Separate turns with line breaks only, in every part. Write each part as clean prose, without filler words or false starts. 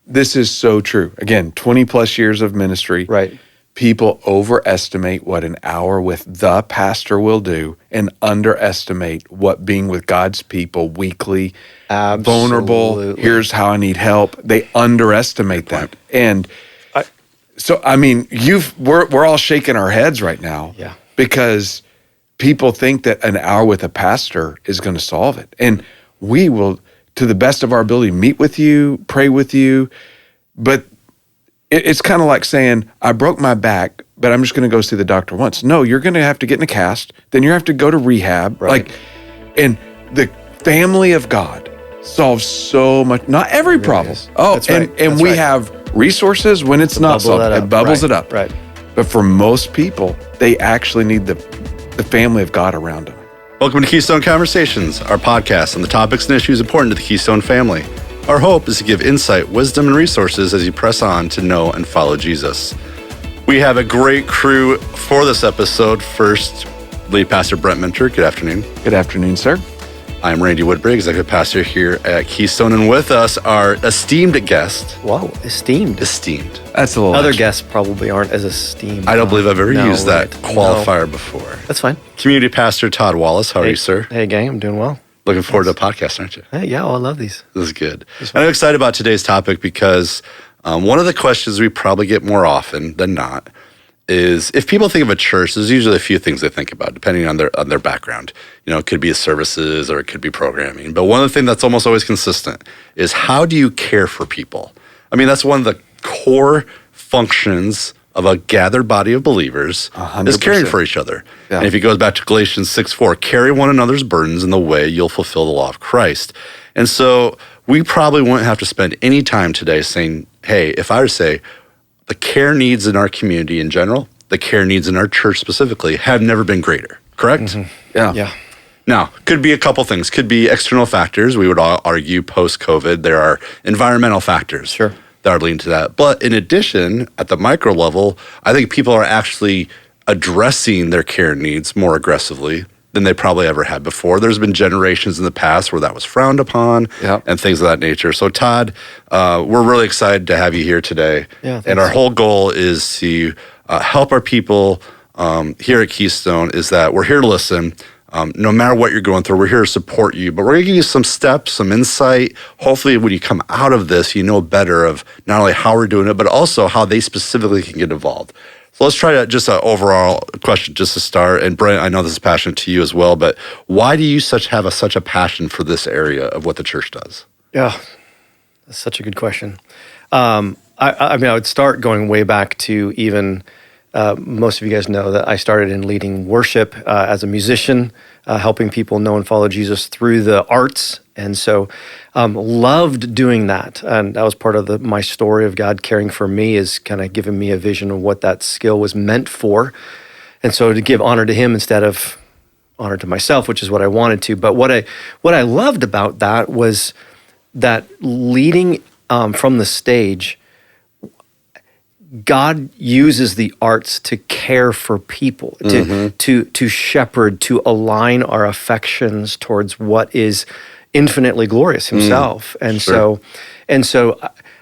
this is so true. Again, 20 plus years of ministry.
Right.
People overestimate what an hour with the pastor will do and underestimate what being with God's people weekly, vulnerable, here's how I need help. They underestimate that. And so, I mean, we're all shaking our heads right now because people think that an hour with a pastor is going to solve it. And we will, to the best of our ability, meet with you, pray with you, but it's kind of like saying, I broke my back, but I'm just going to go see the doctor once. No, you're going to have to get in a cast. Then you have to go to rehab.
Right.
And the family of God solves so much, not every problem. Oh,
That's right.
And we have resources when it's not solved. It bubbles it up.
Right.
But for most people, they actually need the family of God around them.
Welcome to Keystone Conversations, our podcast on the topics and issues important to the Keystone family. Our hope is to give insight, wisdom, and resources as you press on to know and follow Jesus. We have a great crew for this episode. First, lead pastor Brent Mentor. Good afternoon.
Good afternoon, sir.
I'm Randy Woodbury, executive pastor here at Keystone, and with us our esteemed guest.
Whoa, esteemed.
Esteemed.
That's a little
Other guests probably aren't as esteemed.
I don't believe I've ever used that qualifier before.
That's fine.
Community pastor Todd Wallace. How are you, sir?
Hey, gang. I'm doing well.
Looking forward to the podcast, aren't you?
Hey, yeah, I love these.
This is good. And I'm excited about today's topic because one of the questions we probably get more often than not is if people think of a church, there's usually a few things they think about depending on their background. You know, it could be services or it could be programming. But one of the things that's almost always consistent is how do you care for people? I mean, that's one of the core functions of a gathered body of believers
100%.
Is caring for each other.
Yeah.
And if it goes back to Galatians 6:4, carry one another's burdens in the way you'll fulfill the law of Christ. And so we probably wouldn't have to spend any time today saying, hey, if I were to say the care needs in our community in general, the care needs in our church specifically have never been greater, correct?
Mm-hmm. Yeah.
Now, could be a couple things. Could be external factors. We would all argue post-COVID, there are environmental factors.
Sure.
That are leading to that. But in addition, at the micro level, I think people are actually addressing their care needs more aggressively than they probably ever had before. There's been generations in the past where that was frowned upon and things of that nature. So Todd, we're really excited to have you here today.
Yeah,
and our whole goal is to help our people here at Keystone is that we're here to listen. No matter what you're going through, we're here to support you, but we're going to give you some steps, some insight. Hopefully when you come out of this, you know better of not only how we're doing it, but also how they specifically can get involved. So let's try to just an overall question just to start. And Brent, I know this is passionate to you as well, but why do you have such a passion for this area of what the church does?
Yeah, that's such a good question. I mean, I would start going way back to even most of you guys know that I started in leading worship as a musician, helping people know and follow Jesus through the arts. And so loved doing that. And that was part of my story of God caring for me, is kind of giving me a vision of what that skill was meant for. And so to give honor to him instead of honor to myself, which is what I wanted to. But what I loved about that was that leading from the stage, God uses the arts to care for people, to shepherd, to align our affections towards what is infinitely glorious himself. And so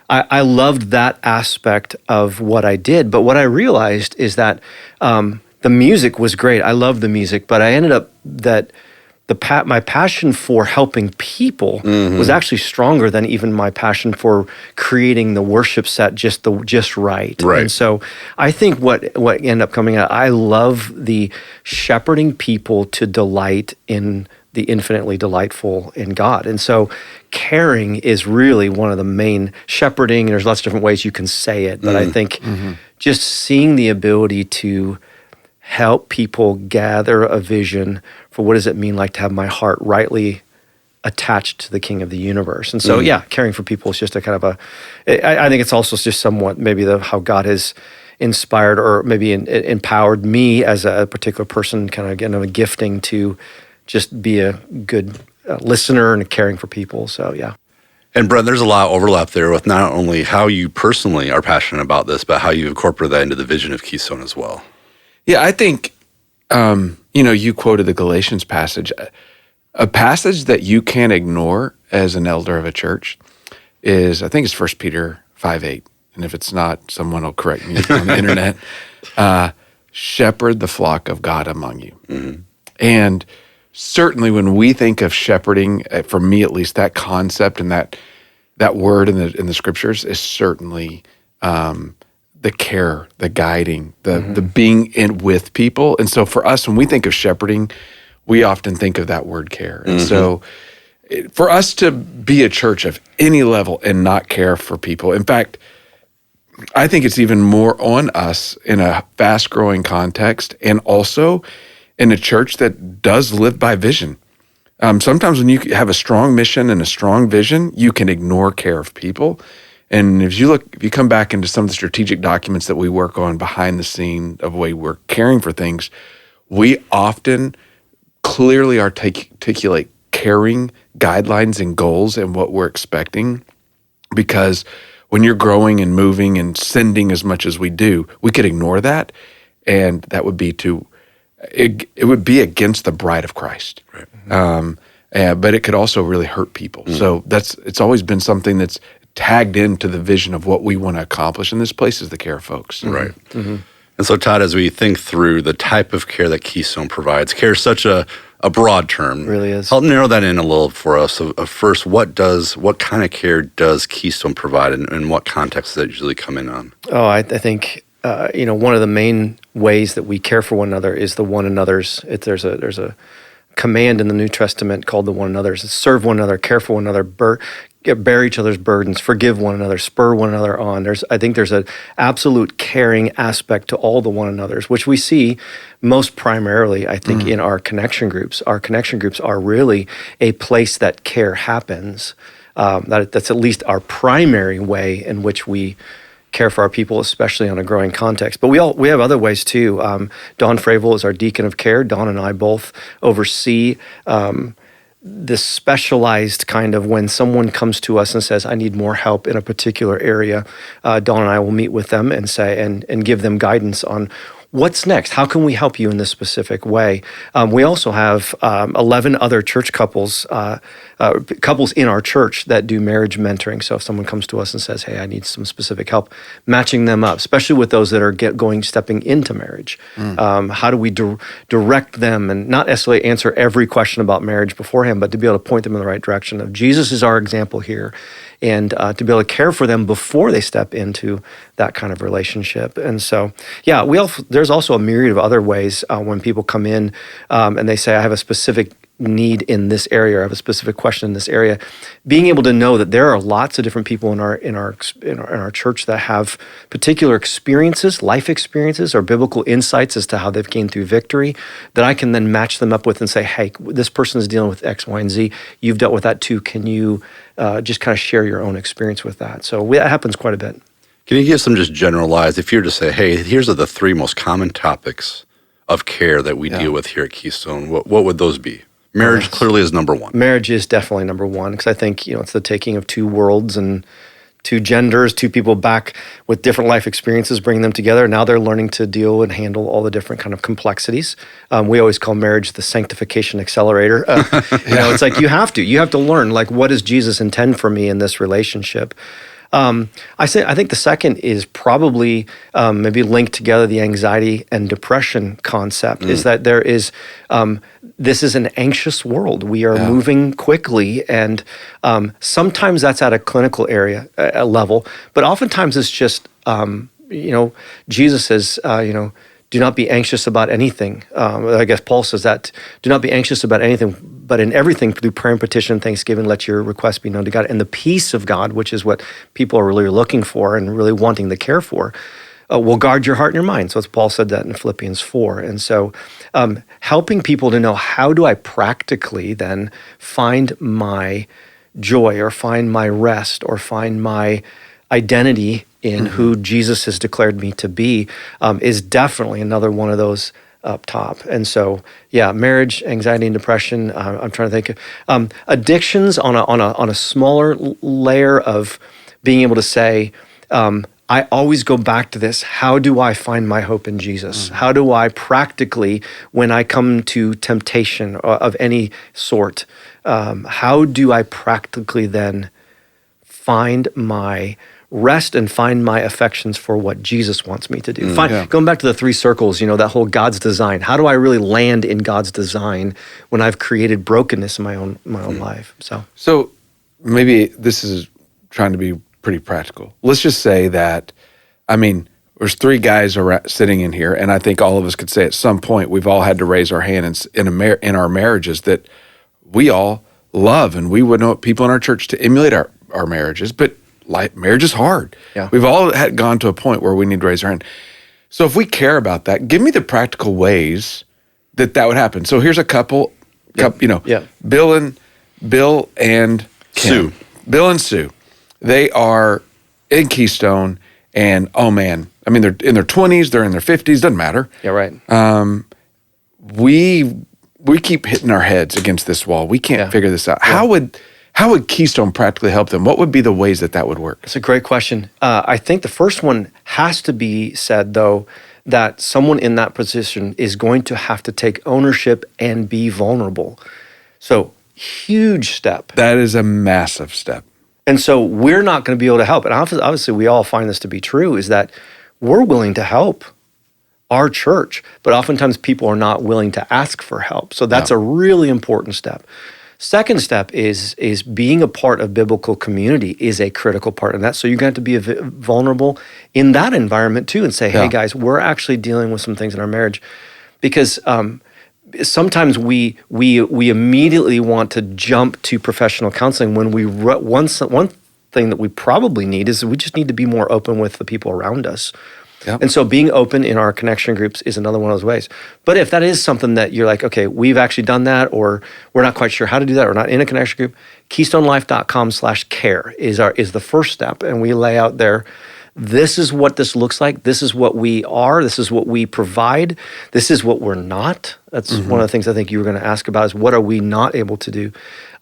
I loved that aspect of what I did. But what I realized is that the music was great. I loved the music, but I ended up that my passion for helping people was actually stronger than even my passion for creating the worship set just right. And so I think what ended up coming out, I love the shepherding people to delight in the infinitely delightful in God. And so caring is really one of the main shepherding, and there's lots of different ways you can say it, but I think just seeing the ability to help people gather a vision for what does it mean like to have my heart rightly attached to the King of the universe. And so, caring for people is just a kind of I think it's also just somewhat maybe how God has inspired or maybe empowered me as a particular person, kind of again, a gifting to just be a good listener and caring for people. So, yeah.
And Brent, there's a lot of overlap there with not only how you personally are passionate about this, but how you incorporate that into the vision of Keystone as well.
Yeah, I think, you quoted the Galatians passage. A passage that you can't ignore as an elder of a church is, I think it's 1 Peter 5:8. And if it's not, someone will correct me on the internet. Shepherd the flock of God among you. Mm-hmm. And certainly when we think of shepherding, for me at least, that concept and that word in the scriptures is certainly the care, the guiding, the being in with people. And so for us, when we think of shepherding, we often think of that word care. And so for us to be a church of any level and not care for people, in fact, I think it's even more on us in a fast-growing context and also in a church that does live by vision. Sometimes when you have a strong mission and a strong vision, you can ignore care of people. And if you come back into some of the strategic documents that we work on behind the scene of the way we're caring for things, we often clearly articulate caring guidelines and goals and what we're expecting, because when you're growing and moving and sending as much as we do, we could ignore that, and that would be it would be against the bride of Christ. Right. But it could also really hurt people. So it's always been something that's tagged into the vision of what we want to accomplish in this place is the care of folks.
Right. Mm-hmm. And so, Todd, as we think through the type of care that Keystone provides, care is such a broad term.
It really is.
Help narrow that in a little for us. First, what kind of care does Keystone provide, and what context does that usually come in on?
Oh, I think one of the main ways that we care for one another is the one another's. There's a command in the New Testament called the one another's. It's serve one another, care for one another, bear each other's burdens, forgive one another, spur one another on. I think there's an absolute caring aspect to all the one another's, which we see most primarily, I think, in our connection groups. Our connection groups are really a place that care happens. That's at least our primary way in which we care for our people, especially on a growing context. But we have other ways too. Don Fravel is our deacon of care. Don and I both oversee this specialized kind of when someone comes to us and says, I need more help in a particular area, Don and I will meet with them and say and give them guidance on what's next. How can we help you in this specific way? We also have 11 other church couples in our church that do marriage mentoring. So if someone comes to us and says, hey, I need some specific help, matching them up, especially with those that are stepping into marriage. How do we direct them and not necessarily answer every question about marriage beforehand, but to be able to point them in the right direction of Jesus is our example here, and to be able to care for them before they step into that kind of relationship. And so, yeah, there's also a myriad of other ways when people come in and they say, I have a specific need in this area, or I have a specific question in this area. Being able to know that there are lots of different people in our church that have particular experiences, life experiences, or biblical insights as to how they've gained through victory, that I can then match them up with and say, hey, this person is dealing with X, Y, and Z. You've dealt with that too. Can you just kind of share your own experience with that? So that happens quite a bit.
Can you give some just generalized, if you're to say, hey, here's are the three most common topics of care that we deal with here at Keystone, what would those be? Marriage clearly is number one.
Marriage is definitely number one, because I think it's the taking of two worlds and two genders, two people back with different life experiences, bringing them together. Now they're learning to deal and handle all the different kind of complexities. We always call marriage the sanctification accelerator. It's like you have to learn, like, what does Jesus intend for me in this relationship? I think the second is probably maybe linked together the anxiety and depression concept, is that there is this is an anxious world. We are moving quickly, and sometimes that's at a clinical area level, but oftentimes it's just Jesus says do not be anxious about anything. I guess Paul says that, do not be anxious about anything, but in everything through prayer and petition and thanksgiving, let your requests be known to God. And the peace of God, which is what people are really looking for and really wanting to care for, will guard your heart and your mind. So as Paul said that in Philippians 4. And so helping people to know, how do I practically then find my joy or find my rest or find my identity in who Jesus has declared me to be, is definitely another one of those up top. And so, marriage, anxiety, and depression. I'm trying to think of addictions on a smaller layer of being able to say, I always go back to this. How do I find my hope in Jesus? How do I practically, when I come to temptation of any sort, how do I practically then find my rest and find my affections for what Jesus wants me to do.
Yeah.
Going back to the 3 circles, that whole God's design. How do I really land in God's design when I've created brokenness in my own life?
So maybe this is trying to be pretty practical. Let's just say that, there's 3 guys sitting in here, and I think all of us could say at some point we've all had to raise our hand in our marriages that we all love, and we would want people in our church to emulate our marriages, but marriage is hard.
Yeah.
We've all gone to a point where we need to raise our hand. So if we care about that, give me the practical ways that would happen. So here's a couple, Bill and Kim.
Sue.
Bill and Sue. They are in Keystone, and oh man, they're in their 20s, they're in their 50s, doesn't matter.
Yeah, right.
We keep hitting our heads against this wall. We can't figure this out. Yeah. How would Keystone practically help them? What would be the ways that would work?
It's a great question. I think the first one has to be said, though, that someone in that position is going to have to take ownership and be vulnerable. So, huge step.
That is a massive step.
And so we're not going to be able to help. And obviously we all find this to be true, is that we're willing to help our church, but oftentimes people are not willing to ask for help. So that's a really important step. Second step is being a part of biblical community is a critical part of that. So you're going to have to be vulnerable in that environment too and say, hey guys, we're actually dealing with some things in our marriage. Because sometimes we immediately want to jump to professional counseling when one thing that we probably need is we just need to be more open with the people around us. Yep. And so being open in our connection groups is another one of those ways. But if that is something that you're like, okay, we've actually done that, or we're not quite sure how to do that, or not in a connection group, keystonelife.com/care is the first step. And we lay out there, this is what this looks like. This is what we are. This is what we provide. This is what we're not. That's one of the things I think you were going to ask about is what are we not able to do?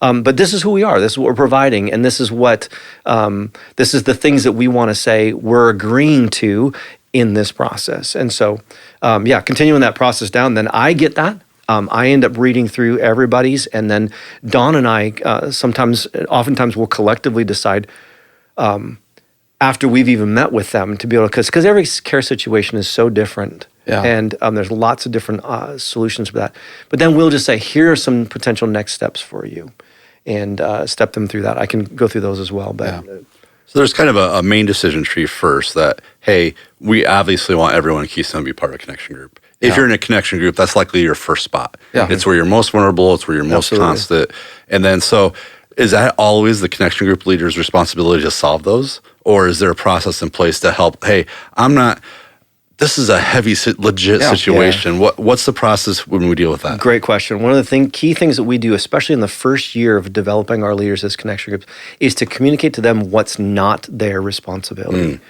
But this is who we are. This is what we're providing. And this is this is the things that we want to say we're agreeing to in this process. And so, continuing that process down, then I get that. I end up reading through everybody's, and then Dawn and I oftentimes will collectively decide after we've even met with them to be able to, because every care situation is so different. Yeah. And there's lots of different solutions for that. But then we'll just say, here are some potential next steps for you, and step them through that. I can go through those as well. But
so there's kind of a main decision tree first that, hey, we obviously want everyone in Keystone to be part of a connection group. If you're in a connection group, that's likely your first spot. Yeah. It's where you're most vulnerable. It's where you're most constant. And then so is that always the connection group leader's responsibility to solve those? Or is there a process in place to help, hey, this is a heavy, legit situation. Yeah. What's the process when we deal with that?
Great question. One of the key things that we do, especially in the first year of developing our leaders as connection groups, is to communicate to them what's not their responsibility.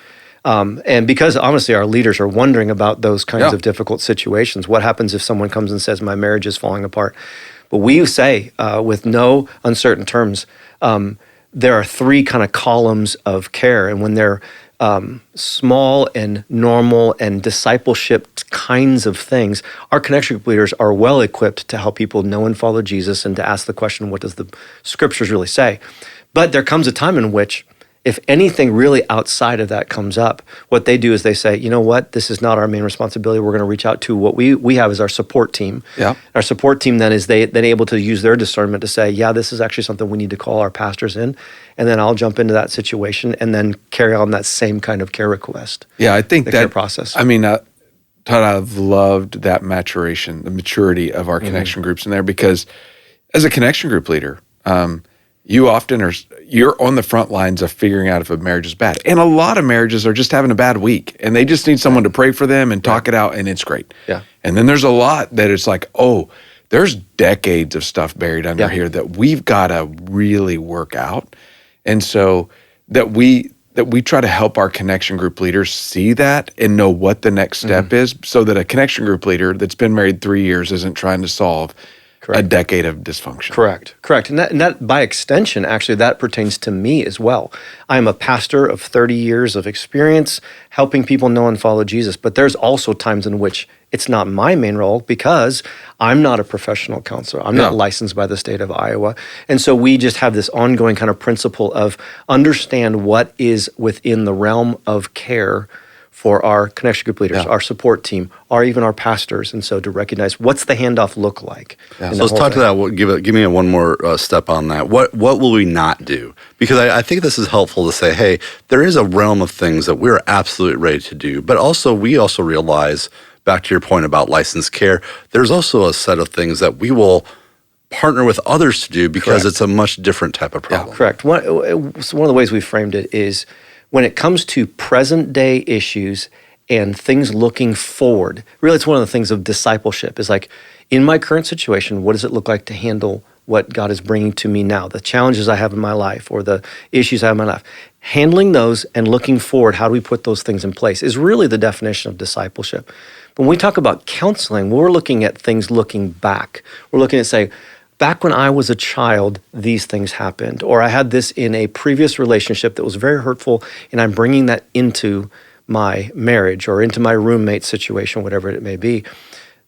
And because honestly, our leaders are wondering about those kinds of difficult situations. What happens if someone comes and says, my marriage is falling apart? But we say, with no uncertain terms, there are 3 kind of columns of care. And when they're small and normal and discipleship kinds of things, our connection group leaders are well equipped to help people know and follow Jesus and to ask the question, what does the scriptures really say? But there comes a time in which, if anything really outside of that comes up, what they do is they say, you know what, this is not our main responsibility. We're going to reach out to what we have as our support team. Yeah. Our support team then is then able to use their discernment to say, yeah, this is actually something we need to call our pastors in. And then I'll jump into that situation and then carry on that same kind of care request.
Yeah, I think that
care process.
Todd, I've loved that maturation, the maturity of our connection groups in there, because as a connection group leader, you're on the front lines of figuring out if a marriage is bad. And a lot of marriages are just having a bad week, and they just need someone to pray for them and talk it out, and it's great. Yeah. And then there's a lot that it's like, there's decades of stuff buried under here that we've got to really work out. And so that we try to help our connection group leaders see that and know what the next step is, so that a connection group leader that's been married 3 years isn't trying to solve a decade of dysfunction.
Correct. And that by extension, actually, that pertains to me as well. I am a pastor of 30 years of experience helping people know and follow Jesus, but there's also times in which it's not my main role because I'm not a professional counselor. I'm not licensed by the state of Iowa. And so we just have this ongoing kind of principle of understand what is within the realm of care for our connection group leaders, our support team, or even our pastors. And so to recognize what's the handoff look like.
So let's talk to that. Give me one more step on that. What will we not do? Because I think this is helpful to say, hey, there is a realm of things that we're absolutely ready to do. But also we also realize, back to your point about licensed care, there's also a set of things that we will partner with others to do because it's a much different type of problem.
Yeah, correct. One of the ways we framed it is when it comes to present day issues and things looking forward, really it's one of the things of discipleship is like, in my current situation, what does it look like to handle what God is bringing to me now, the challenges I have in my life or the issues I have in my life? Handling those and looking forward, how do we put those things in place is really the definition of discipleship. When we talk about counseling, we're looking at things looking back. We're looking at say, back when I was a child, these things happened, or I had this in a previous relationship that was very hurtful, and I'm bringing that into my marriage or into my roommate situation, whatever it may be.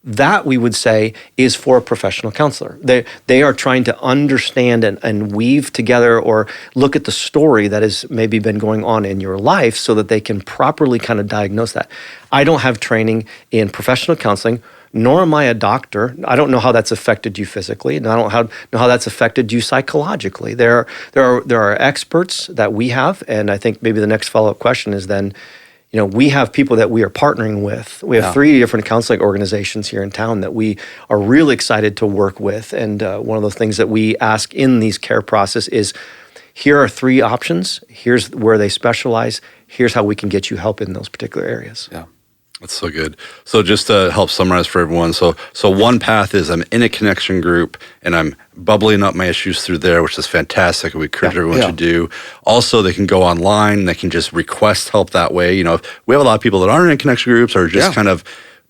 That, we would say, is for a professional counselor. They are trying to understand and weave together or look at the story that has maybe been going on in your life so that they can properly kind of diagnose that. I don't have training in professional counseling, nor am I a doctor. I don't know how that's affected you physically, and I don't know how that's affected you psychologically. There are experts that we have, and I think maybe the next follow-up question is then, we have people that we are partnering with. We have 3 different counseling organizations here in town that we are really excited to work with, and one of the things that we ask in these care process is, here are 3 options, here's where they specialize, here's how we can get you help in those particular areas.
Yeah. That's so good. So just to help summarize for everyone, so one path is I'm in a connection group and I'm bubbling up my issues through there, which is fantastic. We encourage everyone to do. Also, they can go online. They can just request help that way. We have a lot of people that aren't in connection groups or just kind of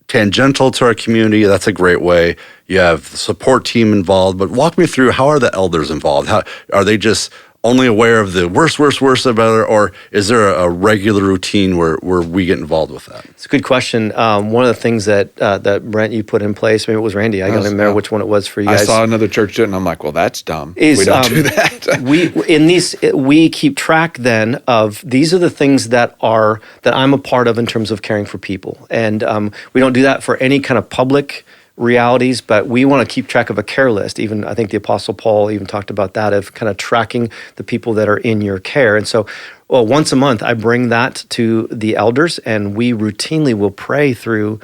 tangential to our community. That's a great way. You have the support team involved, but walk me through, how are the elders involved? How are they just only aware of the worst about it, or is there a regular routine where we get involved with that?
It's a good question. One of the things that Brent, you put in place, maybe it was Randy, I don't remember which one it was for you guys.
I saw another church do it, and I'm like, well, that's dumb. We don't do that.
We keep track then of, these are the things that I'm a part of in terms of caring for people. And we don't do that for any kind of public realities, but we want to keep track of a care list. Even I think the Apostle Paul even talked about that, of kind of tracking the people that are in your care. And so once a month, I bring that to the elders, and we routinely will pray through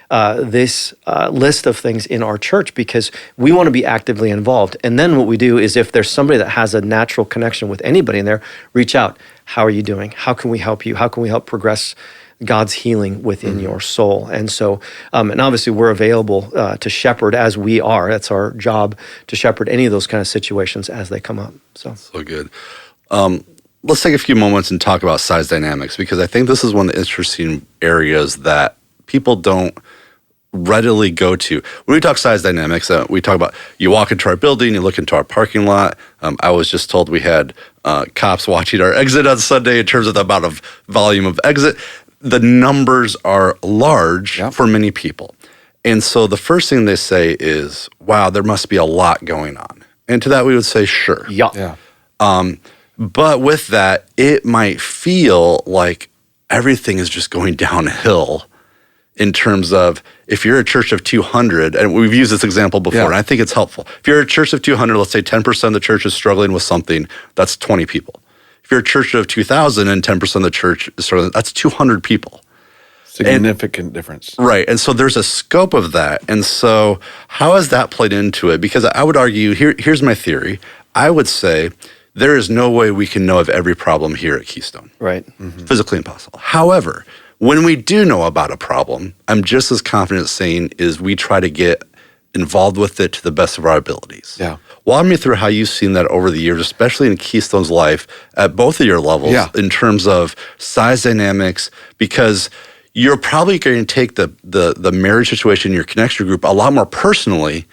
this list of things in our church because we want to be actively involved. And then what we do is, if there's somebody that has a natural connection with anybody in there, reach out. How are you doing? How can we help you? How can we help progress God's healing within your soul? And so, and obviously we're available to shepherd as we are. That's our job, to shepherd any of those kind of situations as they come up. So
good. Let's take a few moments and talk about size dynamics, because I think this is one of the interesting areas that people don't readily go to. When we talk size dynamics, we talk about, you walk into our building, you look into our parking lot. I was just told we had cops watching our exit on Sunday in terms of the amount of volume of exit. The numbers are large for many people. And so the first thing they say is, wow, there must be a lot going on. And to that we would say, sure.
Yeah.
But with that, it might feel like everything is just going downhill in terms of, if you're a church of 200, and we've used this example before, and I think it's helpful. If you're a church of 200, let's say 10% of the church is struggling with something, that's 20 people. If you're a church of 2,000 and 10% of the church is struggling, that's 200 people.
Significant difference.
Right. And so there's a scope of that. And so how has that played into it? Because I would argue, here's my theory. I would say there is no way we can know of every problem here at Keystone.
Right.
Mm-hmm. Physically impossible. However, when we do know about a problem, I'm just as confident saying is we try to get involved with it to the best of our abilities.
Yeah.
Walk me through how you've seen that over the years, especially in Keystone's life at both of your levels, in terms of size dynamics, because you're probably going to take the marriage situation in your connection group a lot more personally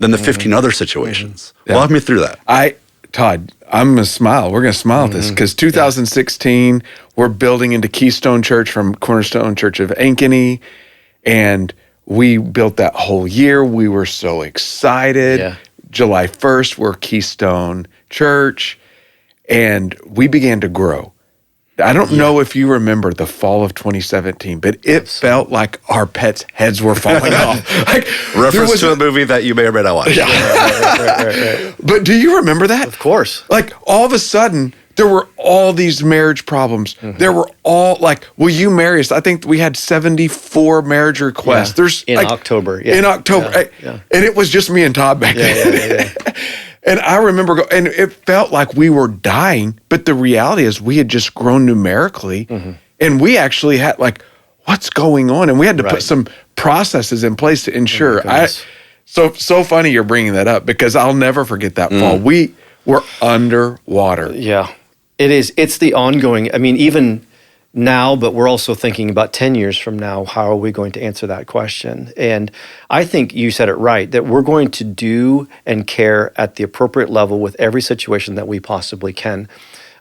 than the 15 other situations.
Yeah.
Walk me through that.
Todd, I'm going to smile. We're going to smile at this because 2016, we're building into Keystone Church from Cornerstone Church of Ankeny, and we built that whole year. We were so excited.
Yeah.
July 1st, we're Keystone Church, and we began to grow. I don't know if you remember the fall of 2017, but it felt like our pets' heads were falling off. Like,
Reference to a movie that you may or may not watch.
Yeah.
Right.
But do you remember that?
Of course.
Like, all of a sudden, there were all these marriage problems. There were all like, will you marry us? I think we had 74 marriage requests.
Yeah.
There's
in
like,
October.
In October.
Yeah.
And it was just me and Todd back then.
Yeah.
And I remember, and it felt like we were dying, but the reality is we had just grown numerically, and we actually had like, what's going on? And we had to put some processes in place to ensure. So funny you're bringing that up because I'll never forget that fall. We were underwater.
Yeah, it is. It's the ongoing. I mean, even now, but we're also thinking about 10 years from now, how are we going to answer that question? And I think you said it right, that we're going to do and care at the appropriate level with every situation that we possibly can.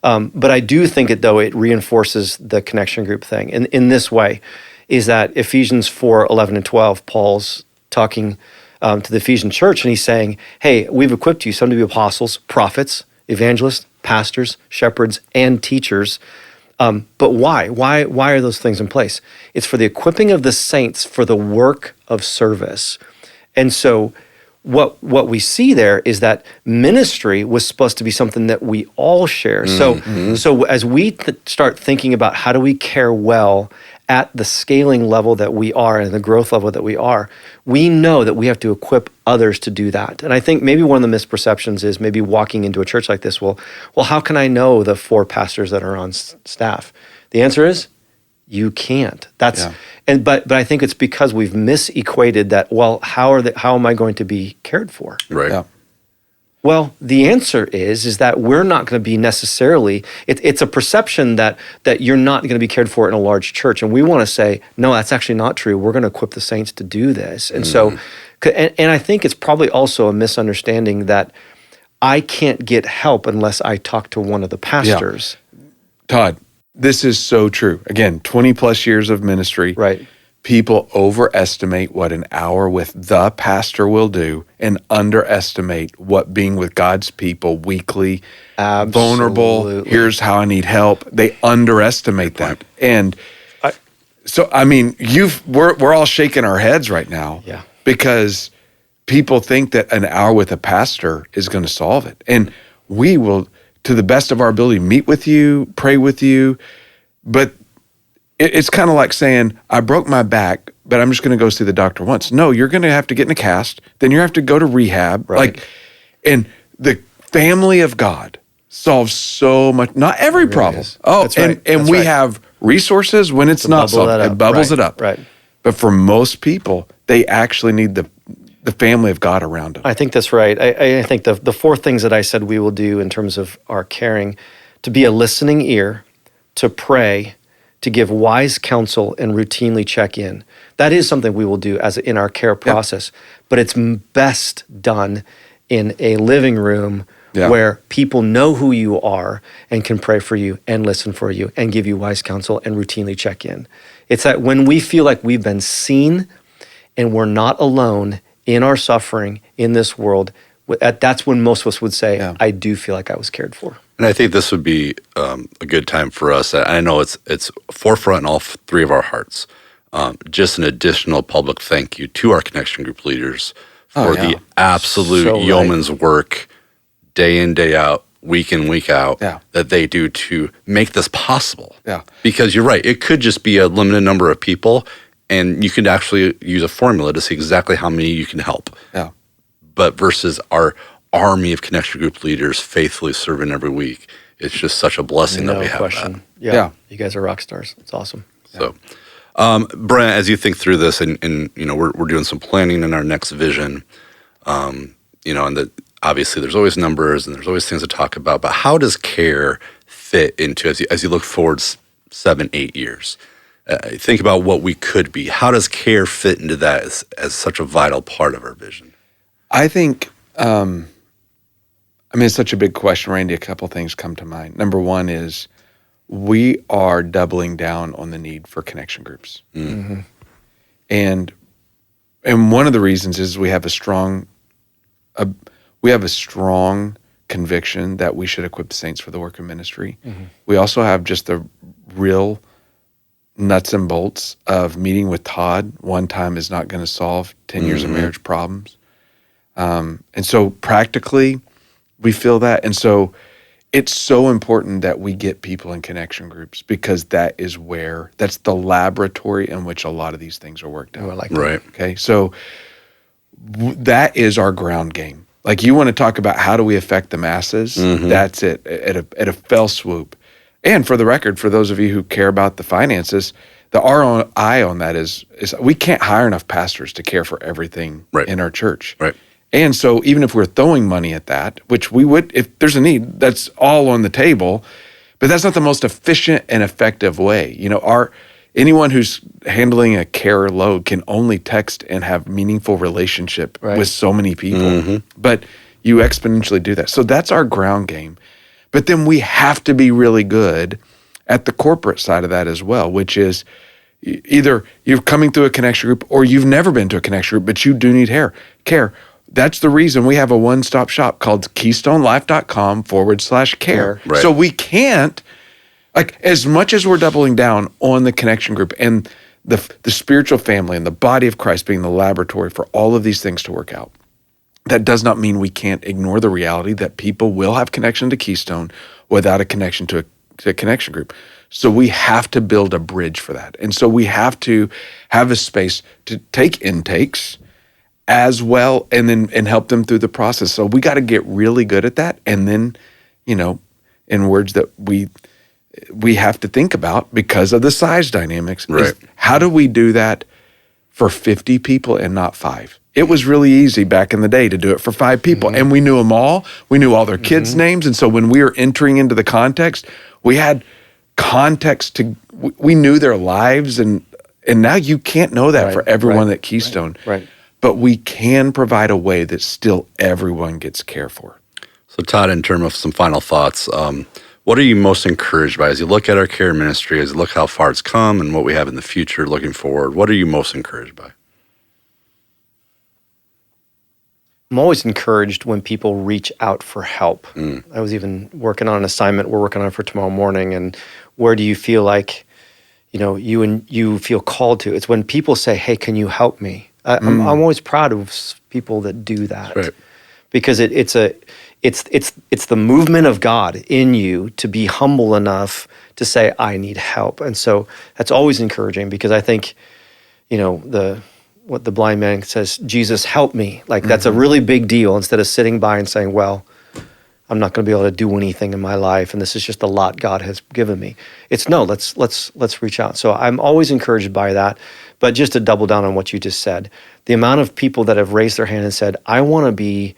But I do think it reinforces the connection group thing. And in this way, is that Ephesians 4:11 and 12, Paul's talking to the Ephesian church, and he's saying, hey, we've equipped you, some to be apostles, prophets, evangelists, pastors, shepherds, and teachers. But why? Why are those things in place? It's for the equipping of the saints for the work of service. And so what we see there is that ministry was supposed to be something that we all share. So as we start thinking about how do we care well at the scaling level that we are and the growth level that we are, we know that we have to equip others to do that. And I think maybe one of the misperceptions is maybe walking into a church like this, well, how can I know the 4 pastors that are on staff? The answer is you can't. But I think it's because we've misequated that, well, how am I going to be cared for?
Right.
Yeah.
Well, the answer is that we're not going to be necessarily, it's a perception that you're not going to be cared for in a large church. And we want to say, no, that's actually not true. We're going to equip the saints to do this. And so, and I think it's probably also a misunderstanding that I can't get help unless I talk to one of the pastors.
Yeah. Todd, this is so true. Again, 20 plus years of ministry.
Right.
People overestimate what an hour with the pastor will do and underestimate what being with God's people weekly, vulnerable, here's how I need help. They underestimate that. And we're all shaking our heads right now because people think that an hour with a pastor is going to solve it. And we will, to the best of our ability, meet with you, pray with you, but it's kind of like saying, I broke my back, but I'm just going to go see the doctor once. No, you're going to have to get in a cast. Then you have to go to rehab.
Right.
And the family of God solves so much, not every problem.
Is. That's right.
And we have resources when it's not solved. It bubbles it up.
Right.
But for most people, they actually need the family of God around them.
I think that's right. I think the 4 things that I said we will do in terms of our caring, to be a listening ear, to pray, to give wise counsel, and routinely check in. That is something we will do in our care process, but it's best done in a living room where people know who you are and can pray for you and listen for you and give you wise counsel and routinely check in. It's that when we feel like we've been seen and we're not alone in our suffering in this world, that's when most of us would say, I do feel like I was cared for.
And I think this would be a good time for us. I know it's forefront in all 3 of our hearts. Just an additional public thank you to our connection group leaders for the absolute yeoman's work, day in, day out, week in, week out, that they do to make this possible.
Yeah.
Because you're right, it could just be a limited number of people, and you could actually use a formula to see exactly how many you can help.
Yeah.
But versus our army of connection group leaders faithfully serving every week, it's just such a blessing that we have that.
Yeah. You guys are rock stars. It's awesome.
So, Brent, as you think through this, and we're doing some planning in our next vision, and that obviously there's always numbers and there's always things to talk about, but how does care fit into, as you look forward 7, 8 years? Think about what we could be. How does care fit into that as such a vital part of our vision?
I think, it's such a big question, Randy. A couple things come to mind. Number one is we are doubling down on the need for connection groups.
Mm-hmm.
And one of the reasons is we have a strong conviction that we should equip the saints for the work of ministry. Mm-hmm. We also have just the real nuts and bolts of meeting with Todd one time is not going to solve 10 years of marriage problems. And so practically, we feel that. And so it's so important that we get people in connection groups because that's the laboratory in which a lot of these things are worked out.
Oh, I like
Right.
that.
Okay, so that is our ground game. Like you want to talk about how do we affect the masses? That's it at a fell swoop. And for the record, for those of you who care about the finances, the ROI on that is we can't hire enough pastors to care for everything in our church.
Right.
And so even if we're throwing money at that, which we would, if there's a need, that's all on the table, but that's not the most efficient and effective way. Anyone who's handling a care load can only text and have meaningful relationship with so many people, but you exponentially do that. So that's our ground game. But then we have to be really good at the corporate side of that as well, which is either you're coming through a connection group or you've never been to a connection group, but you do need care. That's the reason we have a one-stop shop called keystonelife.com/care.
Right.
So we can't, as much as we're doubling down on the connection group and the spiritual family and the body of Christ being the laboratory for all of these things to work out, that does not mean we can't ignore the reality that people will have connection to Keystone without a connection to a connection group. So we have to build a bridge for that. And so we have to have a space to take intakes as well and help them through the process. So we got to get really good at that. And then, in words that we have to think about because of the size dynamics, is how do we do that for 50 people and not 5? It was really easy back in the day to do it for 5 people. And we knew them all. We knew all their kids' names. And so when we were entering into the context, we had context we knew their lives. And now you can't know that for everyone at Keystone.
Right.
But we can provide a way that still everyone gets care for.
So Todd, in terms of some final thoughts, what are you most encouraged by as you look at our care ministry, as you look how far it's come and what we have in the future looking forward? What are you most encouraged by?
I'm always encouraged when people reach out for help. I was even working on an assignment we're working on for tomorrow morning, and where do you feel like, you feel called to? It's when people say, "Hey, can you help me?" I'm always proud of people that do that, because it's the movement of God in you to be humble enough to say, "I need help," and so that's always encouraging because I think, what the blind man says, "Jesus, help me." That's a really big deal. Instead of sitting by and saying, "Well, I'm not going to be able to do anything in my life, and this is just a lot God has given me." It's no, let's reach out. So I'm always encouraged by that. But just to double down on what you just said, the amount of people that have raised their hand and said, "I want to be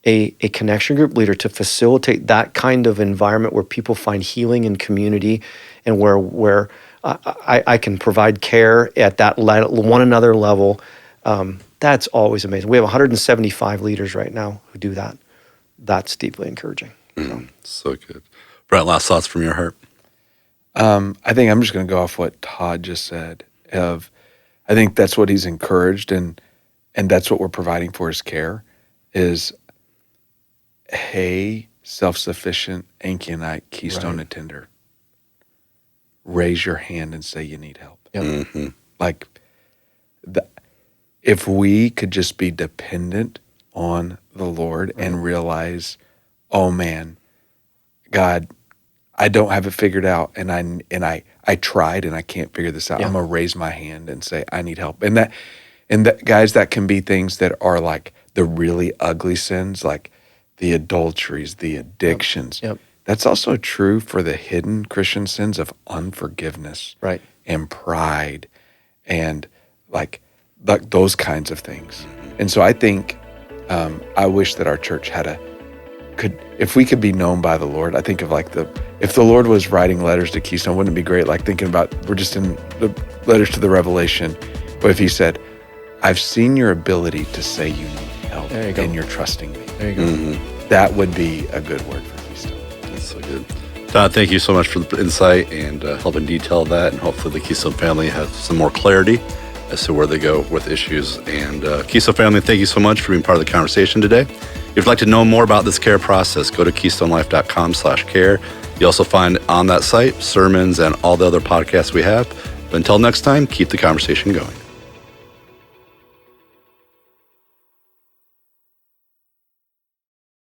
a connection group leader to facilitate that kind of environment where people find healing and community, and where I can provide care at that one another level." That's always amazing. We have 175 leaders right now who do that. That's deeply encouraging.
So good. Brent, last thoughts from your heart?
I think I'm just going to go off what Todd just said. I think that's what he's encouraged, and that's what we're providing for his care is, hey, self-sufficient Anchionite Keystone attender, raise your hand and say you need help.
Yep.
If we could just be dependent on the Lord and realize, oh man, God, I don't have it figured out, and I tried and I can't figure this out. I'm gonna raise my hand and say I need help. And that guys, that can be things that are like the really ugly sins, like the adulteries, the addictions.
Yep.
That's also true for the hidden Christian sins of unforgiveness, and pride, and like those kinds of things. And so I think I wish that our church if we could be known by the Lord. I think of if the Lord was writing letters to Keystone, wouldn't it be great? Like thinking about, we're just in the letters to the Revelation, but if he said, "I've seen your ability to say you need help." help,
There you go.
and you're trusting me.
There you go.
Mm-hmm.
That would be a good word for Keystone.
That's so good. Todd, thank you so much for the insight and helping detail that. And hopefully the Keystone family has some more clarity as to where they go with issues. And Keystone family, thank you so much for being part of the conversation today. If you'd like to know more about this care process, go to keystonelife.com/care. You also find on that site sermons and all the other podcasts we have. But until next time, keep the conversation going.